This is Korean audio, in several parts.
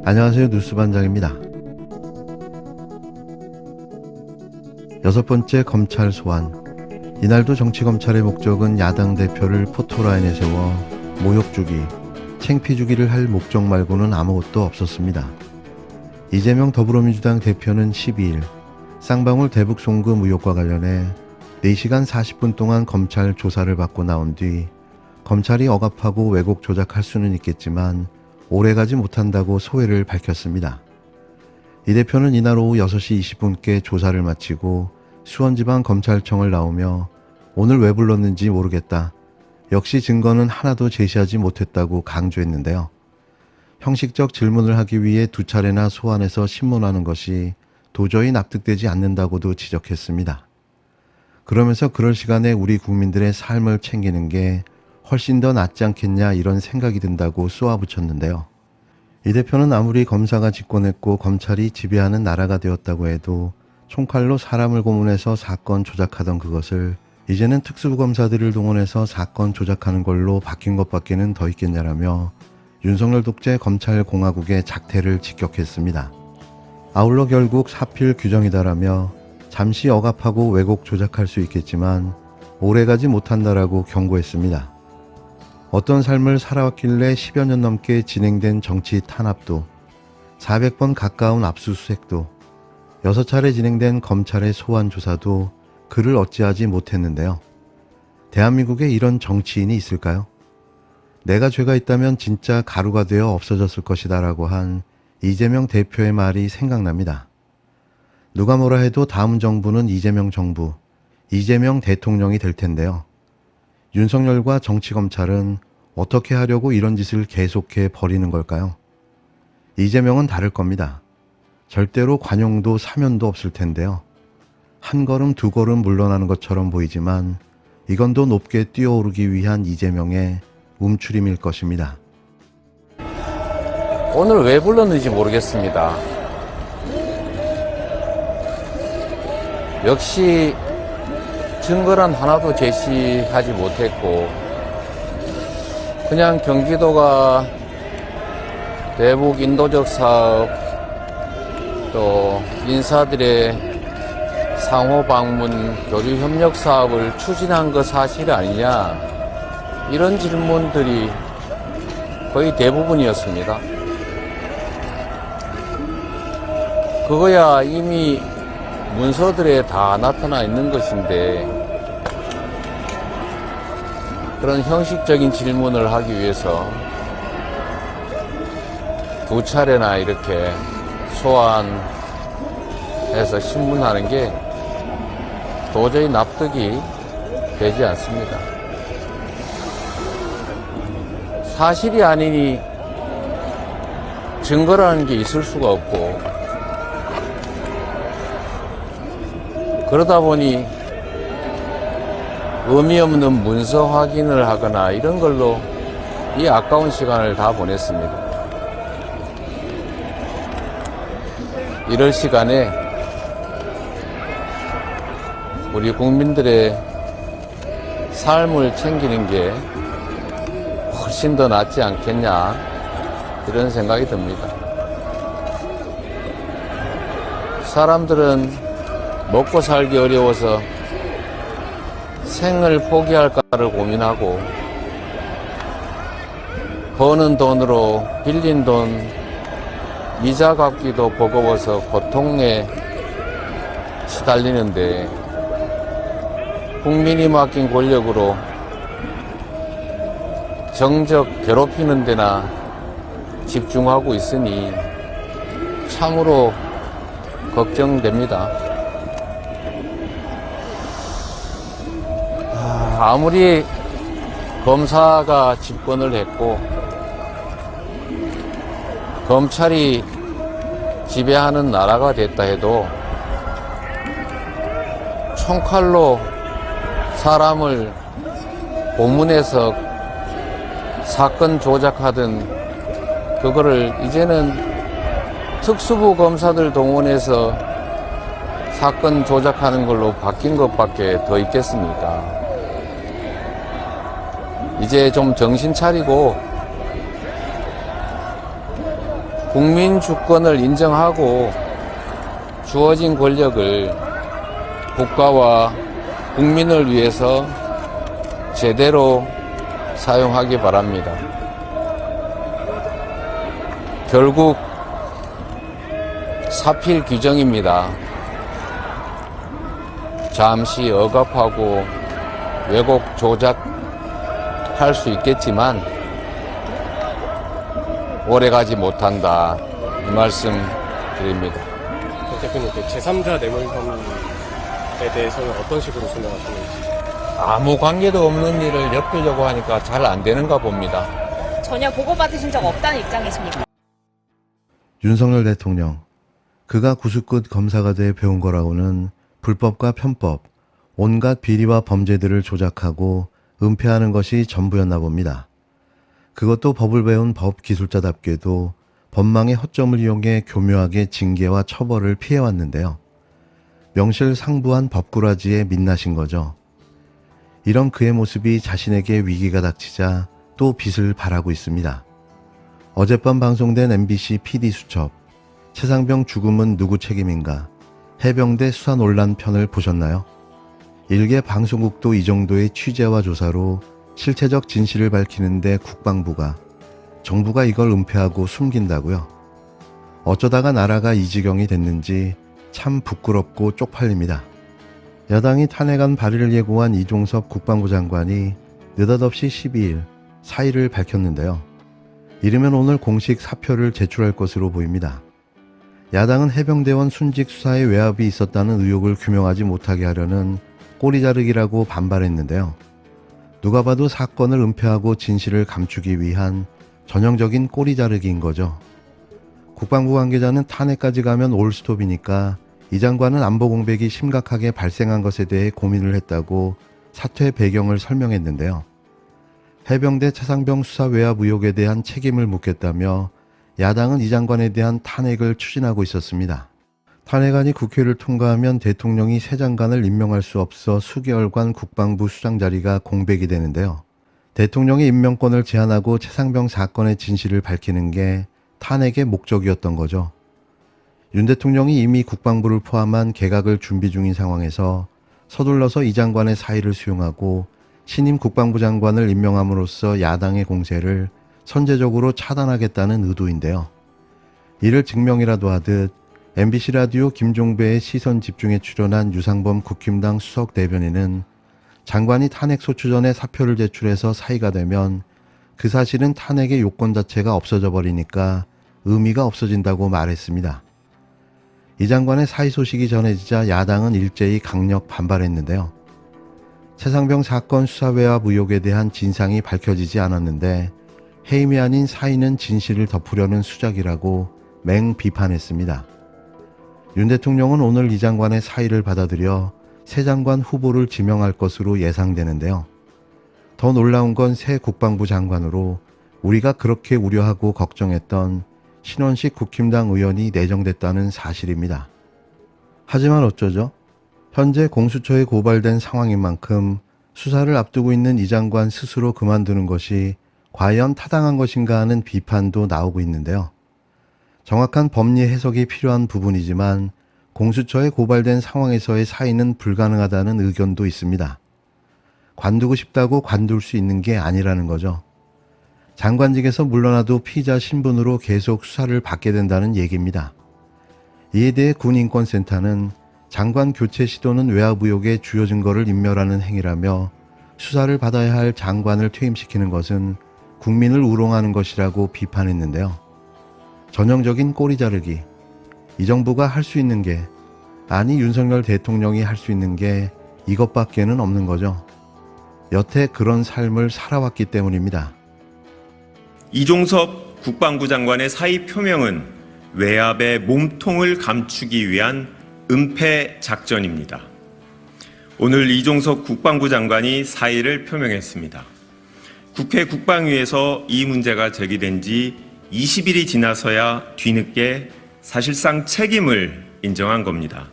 안녕하세요. 뉴스반장입니다. 6번째 검찰 소환. 이날도 정치검찰의 목적은 야당 대표를 포토라인에 세워 모욕주기, 창피주기를 할 목적 말고는 아무것도 없었습니다. 이재명 더불어민주당 대표는 12일 쌍방울 대북 송금 의혹과 관련해 4시간 40분 동안 검찰 조사를 받고 나온 뒤 검찰이 억압하고 왜곡 조작할 수는 있겠지만 오래가지 못한다고 소회를 밝혔습니다. 이 대표는 이날 오후 6시 20분께 조사를 마치고 수원지방검찰청을 나오며 오늘 왜 불렀는지 모르겠다. 역시 증거는 하나도 제시하지 못했다고 강조했는데요. 형식적 질문을 하기 위해 2차례나 소환해서 신문하는 것이 도저히 납득되지 않는다고도 지적했습니다. 그러면서 그럴 시간에 우리 국민들의 삶을 챙기는 게 훨씬 더 낫지 않겠냐 이런 생각이 든다고 쏘아붙였는데요. 이 대표는 아무리 검사가 집권했고 검찰이 지배하는 나라가 되었다고 해도 총칼로 사람을 고문해서 사건 조작하던 그것을 이제는 특수부검사들을 동원해서 사건 조작하는 걸로 바뀐 것밖에는 더 있겠냐라며 윤석열 독재 검찰공화국의 작태를 직격했습니다. 아울러 결국 사필 규정이다라며 잠시 억압하고 왜곡 조작할 수 있겠지만 오래가지 못한다라고 경고했습니다. 어떤 삶을 살아왔길래 10여 년 넘게 진행된 정치 탄압도 400번 가까운 압수수색도 6차례 진행된 검찰의 소환 조사도 그를 어찌하지 못했는데요. 대한민국에 이런 정치인이 있을까요? 내가 죄가 있다면 진짜 가루가 되어 없어졌을 것이다 라고 한 이재명 대표의 말이 생각납니다. 누가 뭐라 해도 다음 정부는 이재명 정부, 이재명 대통령이 될 텐데요. 윤석열과 정치검찰은 어떻게 하려고 이런 짓을 계속해 벌이는 걸까요? 이재명은 다를 겁니다. 절대로 관용도 사면도 없을 텐데요. 한 걸음 두 걸음 물러나는 것처럼 보이지만 이건 더 높게 뛰어오르기 위한 이재명의 움츠림일 것입니다. 오늘 왜 불렀는지 모르겠습니다. 역시 증거란 하나도 제시하지 못했고 그냥 경기도가 대북 인도적 사업 또 인사들의 상호 방문 교류 협력 사업을 추진한 거 사실 아니냐 이런 질문들이 거의 대부분이었습니다. 그거야 이미 문서들에 다 나타나 있는 것인데 그런 형식적인 질문을 하기 위해서 2차례나 이렇게 소환해서 신문하는 게 도저히 납득이 되지 않습니다. 사실이 아니니 증거라는 게 있을 수가 없고 그러다 보니 의미 없는 문서 확인을 하거나 이런 걸로 이 아까운 시간을 다 보냈습니다. 이럴 시간에 우리 국민들의 삶을 챙기는 게 훨씬 더 낫지 않겠냐 이런 생각이 듭니다. 사람들은 먹고 살기 어려워서 생을 포기할까를 고민하고 버는 돈으로 빌린 돈 이자 갚기도 버거워서 고통에 시달리는데 국민이 맡긴 권력으로 정적 괴롭히는 데나 집중하고 있으니 참으로 걱정됩니다. 아무리 검사가 집권을 했고 검찰이 지배하는 나라가 됐다 해도 총칼로 사람을 고문해서 사건 조작하던 그거를 이제는 특수부 검사들 동원해서 사건 조작하는 걸로 바뀐 것밖에 더 있겠습니까? 이제 좀 정신 차리고 국민 주권을 인정하고 주어진 권력을 국가와 국민을 위해서 제대로 사용하기 바랍니다. 결국 사필 규정입니다. 잠시 억압하고 왜곡 조작할 수 있겠지만 오래가지 못한다, 이 말씀 드립니다. 대표님, 제3자 뇌물 혐의에 대해서는 어떤 식으로 설명하시는지? 아무 관계도 없는 일을 엮으려고 하니까 잘 안 되는가 봅니다. 전혀 보고받으신 적 없다는 입장이십니까? 윤석열 대통령, 그가 구수끝 검사가 돼 배운 거라고는 불법과 편법, 온갖 비리와 범죄들을 조작하고 은폐하는 것이 전부였나 봅니다. 그것도 법을 배운 법 기술자답게도 법망의 허점을 이용해 교묘하게 징계와 처벌을 피해왔는데요. 명실상부한 법꾸라지에 민낯인 거죠. 이런 그의 모습이 자신에게 위기가 닥치자 또 빛을 발하고 있습니다. 어젯밤 방송된 MBC PD수첩, 최상병 죽음은 누구 책임인가, 해병대 수사 논란 편을 보셨나요? 일개 방송국도 이 정도의 취재와 조사로 실체적 진실을 밝히는데 국방부가, 정부가 이걸 은폐하고 숨긴다고요? 어쩌다가 나라가 이 지경이 됐는지 참 부끄럽고 쪽팔립니다. 야당이 탄핵안 발의를 예고한 이종섭 국방부 장관이 느닷없이 12일 사의를 밝혔는데요. 이르면 오늘 공식 사표를 제출할 것으로 보입니다. 야당은 해병대원 순직 수사에 외압이 있었다는 의혹을 규명하지 못하게 하려는 꼬리 자르기라고 반발했는데요. 누가 봐도 사건을 은폐하고 진실을 감추기 위한 전형적인 꼬리 자르기인 거죠. 국방부 관계자는 탄핵까지 가면 올스톱이니까 이 장관은 안보 공백이 심각하게 발생한 것에 대해 고민을 했다고 사퇴 배경을 설명했는데요. 해병대 차상병 수사 외압 의혹에 대한 책임을 묻겠다며 야당은 이 장관에 대한 탄핵을 추진하고 있었습니다. 탄핵안이 국회를 통과하면 대통령이 새 장관을 임명할 수 없어 수개월간 국방부 수장 자리가 공백이 되는데요. 대통령의 임명권을 제한하고 최상병 사건의 진실을 밝히는 게 탄핵의 목적이었던 거죠. 윤 대통령이 이미 국방부를 포함한 개각을 준비 중인 상황에서 서둘러서 이 장관의 사의를 수용하고 신임 국방부 장관을 임명함으로써 야당의 공세를 선제적으로 차단하겠다는 의도인데요. 이를 증명이라도 하듯 MBC 라디오 김종배의 시선 집중에 출연한 유상범 국힘당 수석 대변인은 장관이 탄핵 소추 전에 사표를 제출해서 사의가 되면 그 사실은 탄핵의 요건 자체가 없어져 버리니까 의미가 없어진다고 말했습니다. 이 장관의 사의 소식이 전해지자 야당은 일제히 강력 반발했는데요. 최상병 사건 수사 외압 의혹에 대한 진상이 밝혀지지 않았는데 해임이 아닌 사의는 진실을 덮으려는 수작이라고 맹 비판했습니다. 윤 대통령은 오늘 이 장관의 사의를 받아들여 새 장관 후보를 지명할 것으로 예상되는데요. 더 놀라운 건 새 국방부 장관으로 우리가 그렇게 우려하고 걱정했던 신원식 국힘당 의원이 내정됐다는 사실입니다. 하지만 어쩌죠? 현재 공수처에 고발된 상황인 만큼 수사를 앞두고 있는 이 장관 스스로 그만두는 것이 과연 타당한 것인가 하는 비판도 나오고 있는데요. 정확한 법리 해석이 필요한 부분이지만 공수처에 고발된 상황에서의 사의는 불가능하다는 의견도 있습니다. 관두고 싶다고 관둘 수 있는 게 아니라는 거죠. 장관직에서 물러나도 피의자 신분으로 계속 수사를 받게 된다는 얘기입니다. 이에 대해 군인권센터는 장관 교체 시도는 외압 의혹의 주요 증거를 인멸하는 행위라며 수사를 받아야 할 장관을 퇴임시키는 것은 국민을 우롱하는 것이라고 비판했는데요. 전형적인 꼬리 자르기. 이 정부가 할 수 있는 게, 아니 윤석열 대통령이 할 수 있는 게 이것밖에는 없는 거죠. 여태 그런 삶을 살아왔기 때문입니다. 이종섭 국방부 장관의 사의 표명은 외압의 몸통을 감추기 위한 은폐 작전입니다. 오늘 이종섭 국방부 장관이 사의를 표명했습니다. 국회 국방위에서 이 문제가 제기된 지 20일이 지나서야 뒤늦게 사실상 책임을 인정한 겁니다.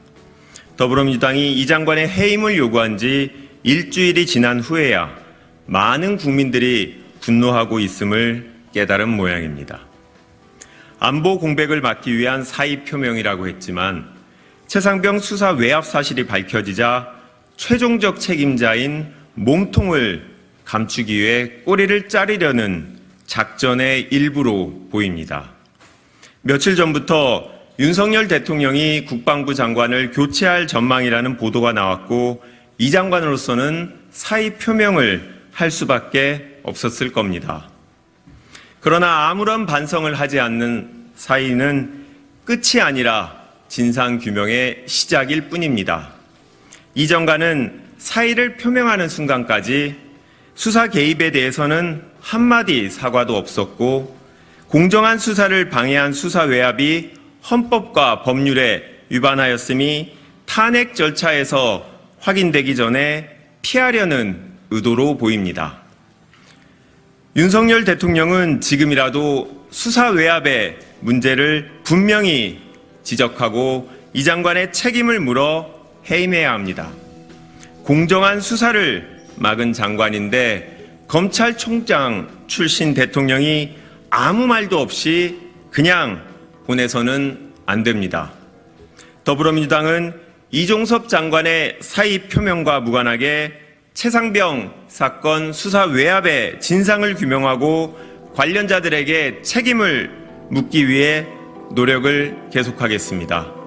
더불어민주당이 이 장관의 해임을 요구한 지 일주일이 지난 후에야 많은 국민들이 분노하고 있음을 깨달은 모양입니다. 안보 공백을 막기 위한 사의 표명이라고 했지만 최상병 수사 외압 사실이 밝혀지자 최종적 책임자인 몸통을 감추기 위해 꼬리를 자르려는 작전의 일부로 보입니다. 며칠 전부터 윤석열 대통령이 국방부 장관을 교체할 전망이라는 보도가 나왔고 이 장관으로서는 사의 표명을 할 수밖에 없었을 겁니다. 그러나 아무런 반성을 하지 않는 사의는 끝이 아니라 진상규명의 시작일 뿐입니다. 이 장관은 사의를 표명하는 순간까지 수사 개입에 대해서는 한마디 사과도 없었고 공정한 수사를 방해한 수사 외압이 헌법과 법률에 위반하였음이 탄핵 절차에서 확인되기 전에 피하려는 의도로 보입니다. 윤석열 대통령은 지금이라도 수사 외압의 문제를 분명히 지적하고 이 장관의 책임을 물어 해임해야 합니다. 공정한 수사를 막은 장관인데 검찰총장 출신 대통령이 아무 말도 없이 그냥 보내서는 안 됩니다. 더불어민주당은 이종섭 장관의 사의 표명과 무관하게 최상병 사건 수사 외압의 진상을 규명하고 관련자들에게 책임을 묻기 위해 노력을 계속하겠습니다.